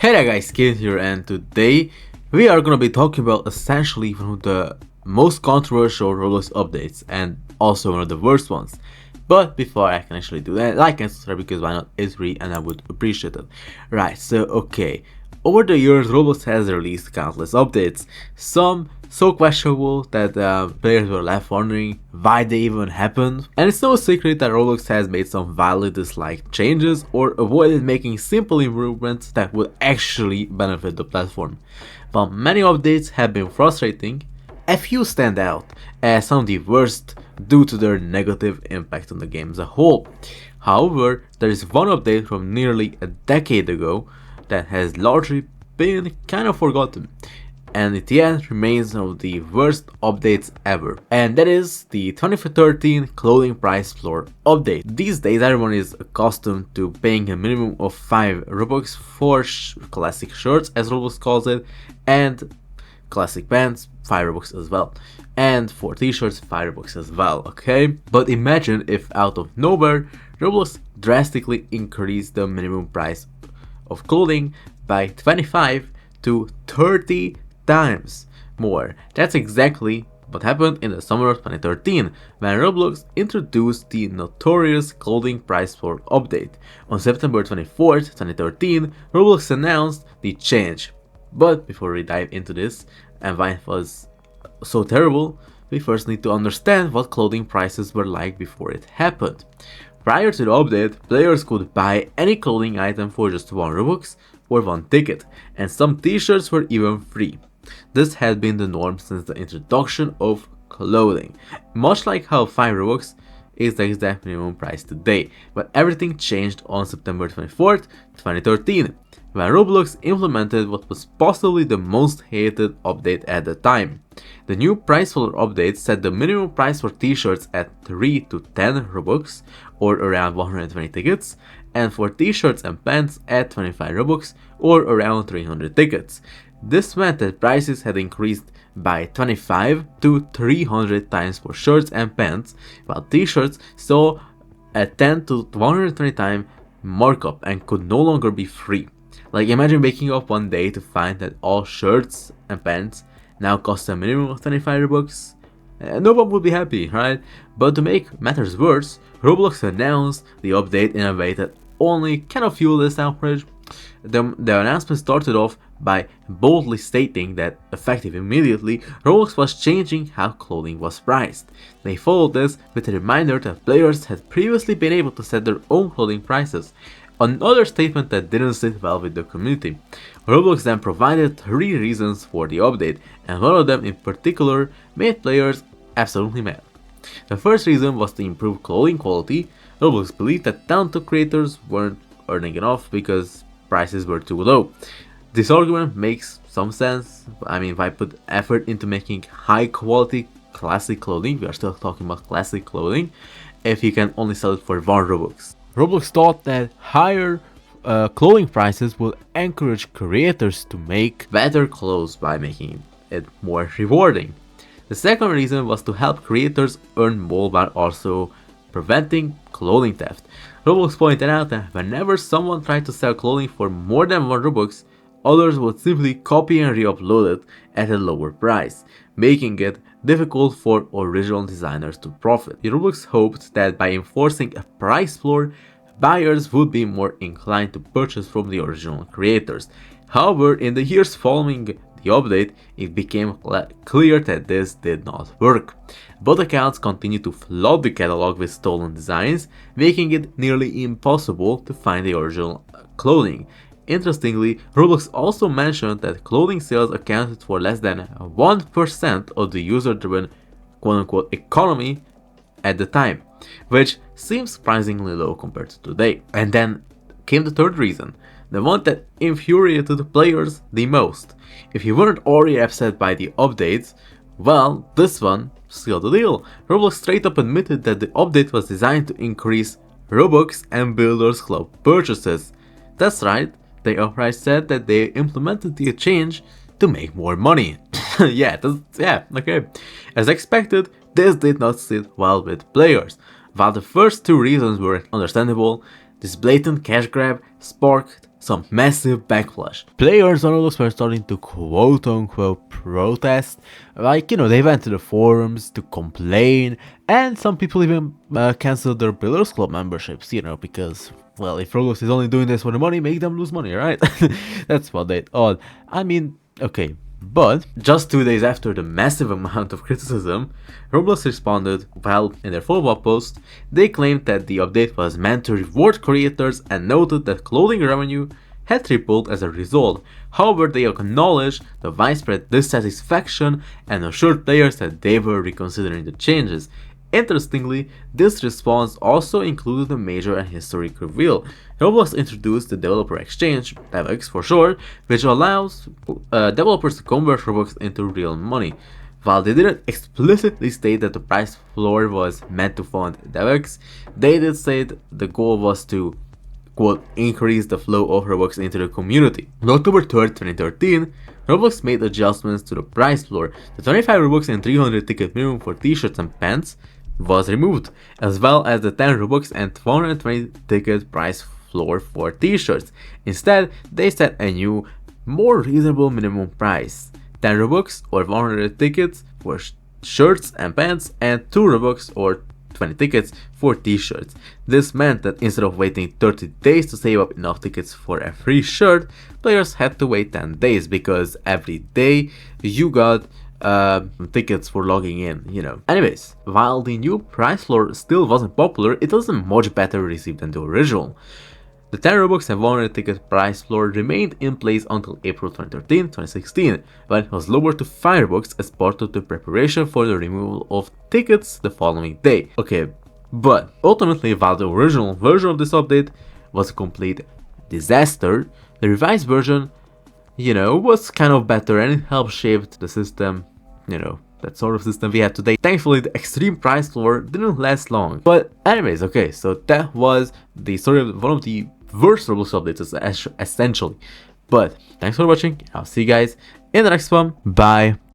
Hey there guys, Kid here, and today we are gonna be talking about essentially one of the most controversial Roblox updates and also one of the worst ones. But before I can actually do that, like and subscribe because why not, it's free and I would appreciate it. Right, so okay. Over the years, Roblox has released countless updates, some so questionable that players were left wondering why they even happened. And it's no secret that Roblox has made some widely disliked changes or avoided making simple improvements that would actually benefit the platform. While many updates have been frustrating, a few stand out as some of the worst due to their negative impact on the game as a whole. However, there is one update from nearly a decade ago that has largely been kind of forgotten, and it yet remains one of the worst updates ever, and that is the 2013 clothing price floor update. These days everyone is accustomed to paying a minimum of 5 Robux for classic shirts, as Roblox calls it, and classic pants 5 Robux as well, and for t-shirts 5 Robux as well, okay? But imagine if out of nowhere Roblox drastically increased the minimum price of clothing by 25 to 30 times more. That's exactly what happened in the summer of 2013 when Roblox introduced the notorious clothing price floor update. On September 24th, 2013, Roblox announced the change. But before we dive into this and why it was so terrible, we first need to understand what clothing prices were like before it happened. Prior to the update, players could buy any clothing item for just 1 Robux or 1 ticket, and some t-shirts were even free. This had been the norm since the introduction of clothing, much like how 5 Robux is the exact minimum price today, but everything changed on September 24th, 2013, when Roblox implemented what was possibly the most hated update at the time. The new price floor update set the minimum price for t-shirts at 3 to 10 Robux, or around 120 tickets, and for t-shirts and pants at 25 Robux, or around 300 tickets. This meant that prices had increased by 25 to 300 times for shirts and pants, while t-shirts saw a 10 to 120 time markup and could no longer be free. Like, imagine waking up one day to find that all shirts and pants now cost a minimum of 25 Robux. No one would be happy, right? But to make matters worse, Roblox announced the update in a way that only kind of fueled this outrage. The announcement started off by boldly stating that, effective immediately, Roblox was changing how clothing was priced. They followed this with a reminder that players had previously been able to set their own clothing prices, another statement that didn't sit well with the community. Roblox then provided 3 reasons for the update, and one of them in particular made players absolutely mad. The first reason was to improve clothing quality. Roblox believed that talented creators weren't earning enough because prices were too low. This argument makes some sense. I mean, why put effort into making high quality classic clothing, we are still talking about classic clothing, if you can only sell it for 1 Robux? Roblox thought that higher clothing prices will encourage creators to make better clothes by making it more rewarding. The second reason was to help creators earn more while also preventing clothing theft. Roblox pointed out that whenever someone tried to sell clothing for more than 1 Robux, others would simply copy and re-upload it at a lower price, making it difficult for original designers to profit. Roblox hoped that by enforcing a price floor, buyers would be more inclined to purchase from the original creators. However, in the years following the update, it became clear that this did not work. Both accounts continued to flood the catalog with stolen designs, making it nearly impossible to find the original clothing. Interestingly, Roblox also mentioned that clothing sales accounted for less than 1% of the user-driven quote-unquote economy at the time, which seems surprisingly low compared to today. And then came the third reason, the one that infuriated the players the most. If you weren't already upset by the updates, well, this one sealed the deal. Roblox straight up admitted that the update was designed to increase Robux and Builders Club purchases. That's right, they outright said that they implemented the change to make more money. yeah, okay. As expected, this did not sit well with players. While the first 2 reasons were understandable, this blatant cash grab sparked some massive backlash. Players on Roblox were starting to quote-unquote protest, like, you know, they went to the forums to complain, and some people even canceled their Pillars Club memberships, you know, because, well, if Roblox is only doing this for the money, make them lose money, right? That's what they thought. I mean, okay. But just 2 days after the massive amount of criticism, Roblox responded. Well, in their follow-up post, they claimed that the update was meant to reward creators and noted that clothing revenue had tripled as a result. However, they acknowledged the widespread dissatisfaction and assured players that they were reconsidering the changes. Interestingly, this response also included a major and historic reveal. Roblox introduced the Developer Exchange, DevX for short, which allows developers to convert Robux into real money. While they didn't explicitly state that the price floor was meant to fund DevX, they did say the goal was to, quote, increase the flow of Robux into the community. On October 3rd, 2013, Roblox made adjustments to the price floor. The 25 Robux and 300 ticket minimum for t-shirts and pants was removed, as well as the 10 Robux and 120 ticket price floor for t-shirts. Instead, they set a new, more reasonable minimum price: 10 Robux or 100 tickets for shirts and pants, and 2 Robux or 20 tickets for t-shirts. This meant that instead of waiting 30 days to save up enough tickets for a free shirt, players had to wait 10 days because every day you got tickets for logging in, you know. Anyways, while the new price floor still wasn't popular, it wasn't much better received than the original. The 10 Robux and 100 ticket price floor remained in place until April 2016, when it was lowered to 5 Robux as part of the preparation for the removal of tickets the following day. Okay, but ultimately, while the original version of this update was a complete disaster, the revised version, you know, was kind of better and it helped shape the system, you know, that sort of system we have today. Thankfully, the extreme price floor didn't last long. But anyways, okay, so that was the story of one of the worst Roblox updates essentially. But thanks for watching. I'll see you guys in the next one. Bye.